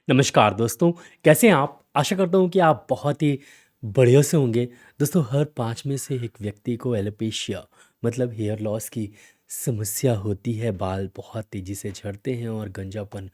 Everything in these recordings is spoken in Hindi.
नमस्कार दोस्तों, कैसे हैं आप? आशा करता हूँ कि आप बहुत ही बढ़िया से होंगे। दोस्तों, हर 5 में से 1 व्यक्ति को एलोपेशिया मतलब हेयर लॉस की समस्या होती है। बाल बहुत तेज़ी से झड़ते हैं और गंजापन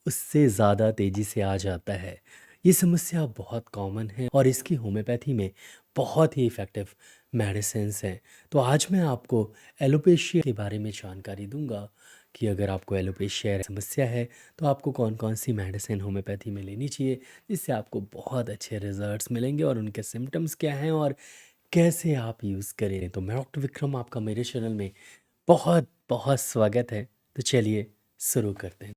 उससे ज़्यादा तेज़ी से आ जाता है। ये समस्या बहुत कॉमन है और इसकी होम्योपैथी में बहुत ही इफ़ेक्टिव मेडिसिन्स हैं। तो आज मैं आपको एलोपेशिया के बारे में जानकारी दूँगा कि अगर आपको एलोपेशिया समस्या है, तो आपको कौन-कौन सी मेडिसिन होम्योपैथी में लेनी चाहिए, जिससे आपको बहुत अच्छे रिज़ल्ट्स मिलेंगे और उनके सिम्पटम्स क्या हैं और कैसे आप यूज़ करें। तो मैं डॉक्टर विक्रम आपका मेरे चैनल में बहुत-बहुत स्वागत है। तो चलिए शुरू करते हैं।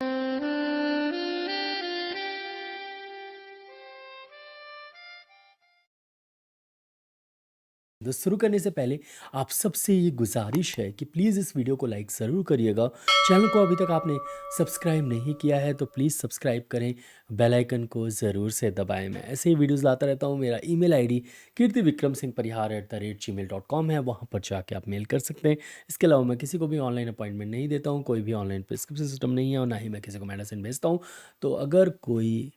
तो शुरू करने से पहले आप सबसे ये गुजारिश है कि प्लीज़ इस वीडियो को लाइक ज़रूर करिएगा। चैनल को अभी तक आपने सब्सक्राइब नहीं किया है तो प्लीज़ सब्सक्राइब करें, बेल आइकन को ज़रूर से दबाएं। मैं ऐसे ही वीडियोस लाता रहता हूँ। मेरा ईमेल आईडी kirtivikramsinghparihar@gmail.com है, वहाँ पर जाके आप मेल कर सकते हैं। इसके अलावा मैं किसी को भी ऑनलाइन अपॉइंटमेंट नहीं देता हूँ, कोई भी ऑनलाइन प्रिस्क्रिप्शन सिस्टम नहीं है और ना ही मैं किसी को मेडिसिन भेजता हूँ। तो अगर कोई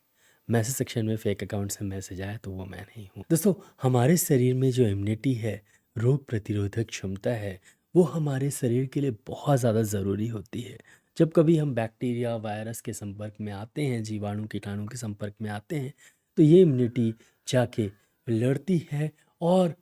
मैसेज सेक्शन में फेक अकाउंट से मैसेज आया तो वो मैं नहीं हूँ। दोस्तों, हमारे शरीर में जो इम्यूनिटी है, रोग प्रतिरोधक क्षमता है, वो हमारे शरीर के लिए बहुत ज़्यादा ज़रूरी होती है। जब कभी हम बैक्टीरिया वायरस के संपर्क में आते हैं, जीवाणु कीटाणु के संपर्क में आते हैं, तो ये इम्यूनिटी जाके लड़ती है और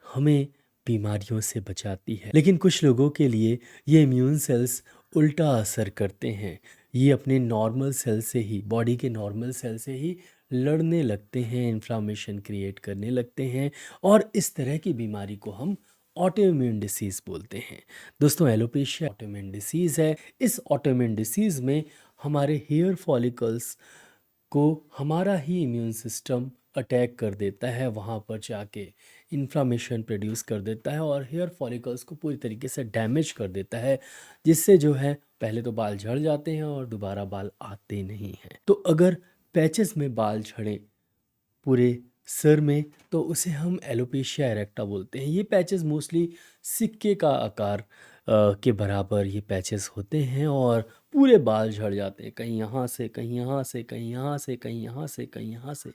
हमें बीमारियों से बचाती है। लेकिन कुछ लोगों के लिए ये इम्यून सेल्स उल्टा असर करते हैं। ये अपने नॉर्मल सेल से ही, बॉडी के नॉर्मल सेल से ही लड़ने लगते हैं, इन्फ्लामेशन क्रिएट करने लगते हैं और इस तरह की बीमारी को हम ऑटोइम्यून डिसीज़ बोलते हैं। दोस्तों, एलोपेशिया ऑटोइम्यून डिसीज़ है। इस ऑटोइम्यून डिसीज़ में हमारे हेयर फॉलिकल्स को हमारा ही इम्यून सिस्टम अटैक कर देता है, वहाँ पर जाके इन्फ्लामेशन प्रोड्यूस कर देता है और हेयर फॉलिकल्स को पूरी तरीके से डैमेज कर देता है, जिससे जो है पहले तो बाल झड़ जाते हैं और दोबारा बाल आते नहीं हैं। तो अगर पैचेस में बाल झड़े पूरे सर में तो उसे हम एलोपेशिया एरेक्टा बोलते हैं। ये पैचेस मोस्टली सिक्के का आकार के बराबर ये पैचेस होते हैं और पूरे बाल झड़ जाते हैं, कहीं यहाँ से, कहीं यहाँ से, कहीं यहाँ से, कहीं यहाँ से, कहीं यहाँ से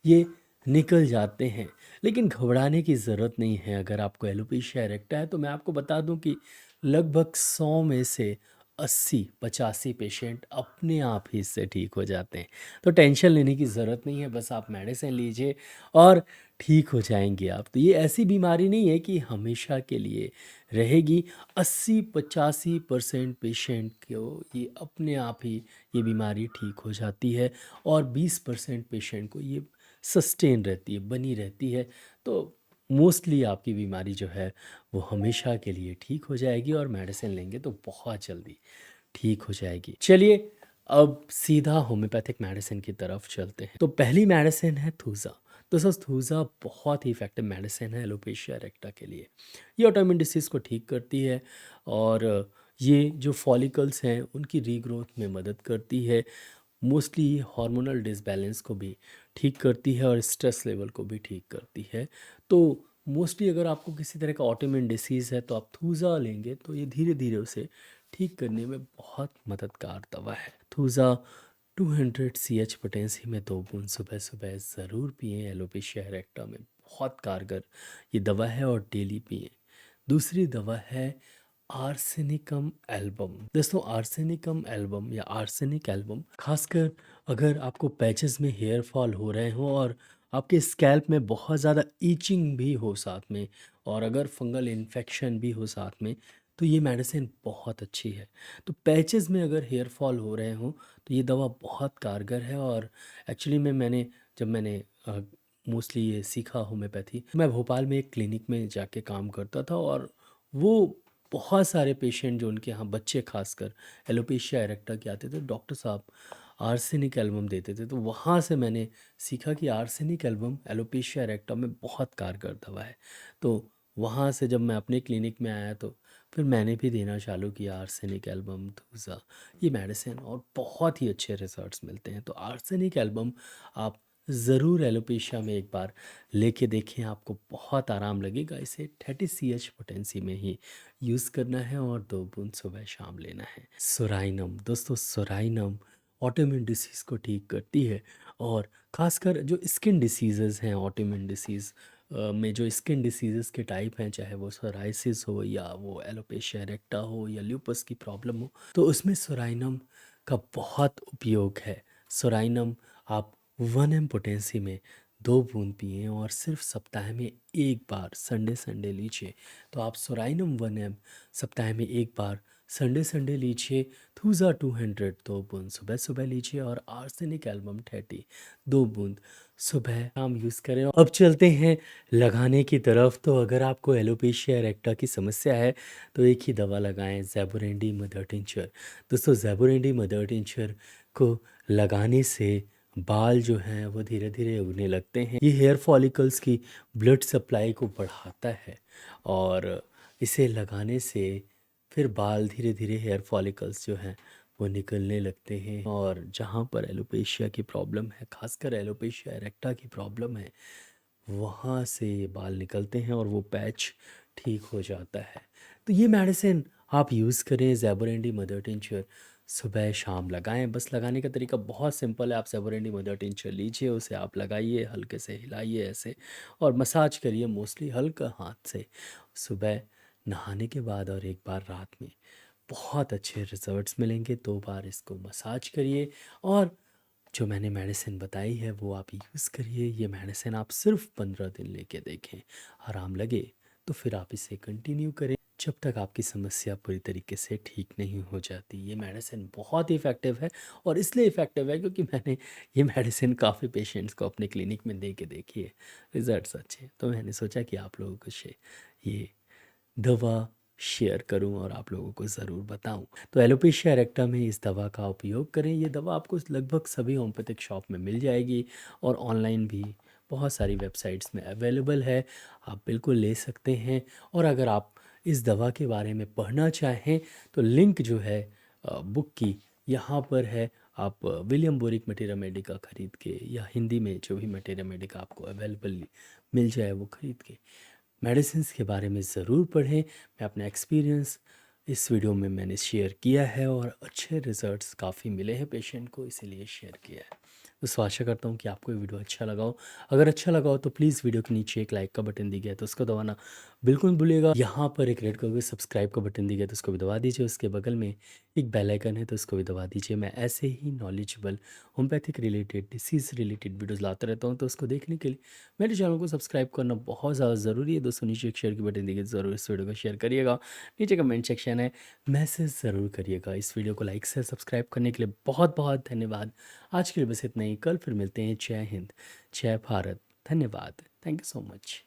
ये निकल जाते हैं। लेकिन घबराने की ज़रूरत नहीं है। अगर आपको एलोपेशिया एरेक्टा है तो मैं आपको बता दूं कि लगभग 100 में से 80-85 पेशेंट अपने आप ही इससे ठीक हो जाते हैं। तो टेंशन लेने की ज़रूरत नहीं है, बस आप मेडिसिन लीजिए और ठीक हो जाएंगे आप। तो ये ऐसी बीमारी नहीं है कि हमेशा के लिए रहेगी। 80-85% पेशेंट को ये अपने आप ही ये बीमारी ठीक हो जाती है और 20% पेशेंट को ये सस्टेन रहती है, बनी रहती है। तो मोस्टली आपकी बीमारी जो है वो हमेशा के लिए ठीक हो जाएगी और मेडिसिन लेंगे तो बहुत जल्दी ठीक हो जाएगी। चलिए अब सीधा होम्योपैथिक मेडिसिन की तरफ चलते हैं। तो पहली मेडिसिन है थूजा। दोस्तों, थूजा बहुत ही इफ़ेक्टिव मेडिसिन है एलोपेशिया रेक्टा के लिए। ये ऑटोइम्यून डिसीज़ को ठीक करती है और ये जो फॉलिकल्स हैं उनकी रीग्रोथ में मदद करती है। मोस्टली ये हार्मोनल डिसबैलेंस को भी ठीक करती है और स्ट्रेस लेवल को भी ठीक करती है। तो मोस्टली अगर आपको किसी तरह का ऑटोइम्यून डिसीज़ है तो आप थूजा लेंगे तो ये धीरे धीरे उसे ठीक करने में बहुत मददगार दवा है। थूजा 200 सी एच पोटेंसी में 2 बूंद सुबह सुबह ज़रूर पिएं। एलोपेशिया एरेक्टा में बहुत कारगर ये दवा है और डेली पिएं। दूसरी दवा है आर्सेनिकम एल्बम। दोस्तों, आर्सेनिकम एल्बम या आर्सेनिक एल्बम खासकर अगर आपको पैचेस में हेयर फॉल हो रहे हों और आपके स्कैल्प में बहुत ज़्यादा ईचिंग भी हो साथ में और अगर फंगल इन्फेक्शन भी हो साथ में, तो ये मेडिसिन बहुत अच्छी है। तो पैचेस में अगर हेयर फॉल हो रहे हों तो ये दवा बहुत कारगर है और एक्चुअली में जब मैंने मोस्टली ये सीखा होम्योपैथी, मैं भोपाल में एक क्लिनिक में जाके काम करता था और वो बहुत सारे पेशेंट जो उनके यहाँ बच्चे खासकर एलोपेशिया एरेक्टा के आते थे, डॉक्टर साहब आर्सेनिक एल्बम देते थे। तो वहाँ से मैंने सीखा कि आर्सेनिक एल्बम एलोपेशिया एरेक्टा में बहुत कारगर दवा है। तो वहाँ से जब मैं अपने क्लिनिक में आया तो फिर मैंने भी देना चालू किया आर्सेनिक एल्बम, थूजा, ये मेडिसिन और बहुत ही अच्छे रिजल्ट्स मिलते हैं। तो आर्सेनिक एल्बम आप ज़रूर एलोपेशिया में एक बार लेके देखें, आपको बहुत आराम लगेगा। इसे 30 सी एच पोटेंसी में ही यूज़ करना है और 2 बूंद सुबह शाम लेना है। सोराइनम। दोस्तों, सोराइनम ऑटोइम्यून डिसीज़ को ठीक करती है। और ख़ासकर जो स्किन डिसीज़ेज़ हैं, ऑटोइम्यून डिसीज़ में जो स्किन डिसीज़ेज़ के टाइप हैं, चाहे वो सोराइसिस हो या वो एलोपेशिया एरेक्टा हो या ल्यूपस की प्रॉब्लम हो, तो उसमें सोराइनम का बहुत उपयोग है। सोराइनम आप 1 एम पोटेंसी में 2 बूंद पिएँ और सिर्फ सप्ताह में 1 बार संडे लीजिए। तो आप सोराइनम 1 एम सप्ताह में 1 बार संडे लीजिए। थूजा 200 2 बूंद सुबह लीजिए और आर्सेनिक एल्बम 30 2 बूंद सुबह शाम यूज़ करें। अब चलते हैं लगाने की तरफ। तो अगर आपको एलोपेशिया एरेक्टा की समस्या है तो एक ही दवा लगाएं, ज़ेबुरेंडी मदर टिंचर। दोस्तों, ज़ेबुरेंडी मदर टिंचर को लगाने से बाल जो हैं वो धीरे धीरे उगने लगते हैं। ये हेयर फॉलिकल्स की ब्लड सप्लाई को बढ़ाता है और इसे लगाने से फिर बाल धीरे धीरे हेयर फॉलिकल्स जो हैं वो निकलने लगते हैं। और जहाँ पर एलोपेशिया की प्रॉब्लम है, खासकर एलोपेशिया एरेक्टा की प्रॉब्लम है, वहाँ से ये बाल निकलते हैं और वो पैच ठीक हो जाता है। तो ये मेडिसिन आप यूज़ करें, ज़ेबुरेंडी मदर टिंचर सुबह शाम लगाएं। बस लगाने का तरीका बहुत सिंपल है। आप ज़ेबुरेंडी मदर टिंचर लीजिए, उसे आप लगाइए, हल्के से हिलाइए ऐसे और मसाज करिए, मोस्टली हल्का हाथ से, सुबह नहाने के बाद और एक बार रात में। बहुत अच्छे रिजल्ट्स मिलेंगे। 2 बार इसको मसाज करिए और जो मैंने मेडिसिन बताई है वो आप यूज़ करिए। ये मेडिसिन आप सिर्फ 15 दिन लेके देखें, आराम लगे तो फिर आप इसे कंटिन्यू करें जब तक आपकी समस्या पूरी तरीके से ठीक नहीं हो जाती। ये मेडिसिन बहुत ही इफ़ेक्टिव है और इसलिए इफ़ेक्टिव है क्योंकि मैंने ये मेडिसिन काफ़ी पेशेंट्स को अपने क्लिनिक में दे के देखी है, रिजल्ट्स अच्छे हैं। तो मैंने सोचा कि आप लोगों को ये दवा शेयर करूं और आप लोगों को ज़रूर बताऊं। तो एलोपेशिया एरेक्टा में इस दवा का उपयोग करें। ये दवा आपको लगभग सभी होम्योपैथिक शॉप में मिल जाएगी और ऑनलाइन भी बहुत सारी वेबसाइट्स में अवेलेबल है, आप बिल्कुल ले सकते हैं। और अगर आप इस दवा के बारे में पढ़ना चाहें तो लिंक जो है बुक की यहाँ पर है। आप विलियम बोरिक मटेरिया मेडिका ख़रीद के या हिंदी में जो भी मटेरिया मेडिका आपको अवेलेबल मिल जाए वो ख़रीद के मेडिसिन्स के बारे में ज़रूर पढ़ें। मैं अपना एक्सपीरियंस इस वीडियो में मैंने शेयर किया है और अच्छे रिजल्ट्स काफ़ी मिले हैं पेशेंट को, इसीलिए शेयर किया है। तो आशा करता हूँ कि आपको ये वीडियो अच्छा लगा हो। अगर अच्छा लगा हो तो प्लीज़ वीडियो के नीचे एक लाइक का बटन दिया गया है तो उसको दबाना बिल्कुल मत भूलिएगा। यहाँ पर एक रेड कलर का सब्सक्राइब का बटन दिया गया है तो उसको भी दबा दीजिए। उसके बगल में एक बेल आइकन है तो उसको भी दबा दीजिए। मैं ऐसे ही knowledgeable homeopathic related, disease related videos लाता रहता हूँ, तो उसको देखने के लिए मेरे चैनल को सब्सक्राइब करना बहुत ज़्यादा ज़रूरी है। दोस्तों, नीचे एक शेयर की बटन दिए ज़रूर इस वीडियो को शेयर करिएगा। नीचे कमेंट सेक्शन है, मैसेज ज़रूर करिएगा। इस वीडियो को लाइक से सब्सक्राइब करने के लिए बहुत बहुत धन्यवाद। आज के लिए बस इतना ही, कल फिर मिलते हैं। जय हिंद, जय भारत, धन्यवाद, थैंक यू सो मच।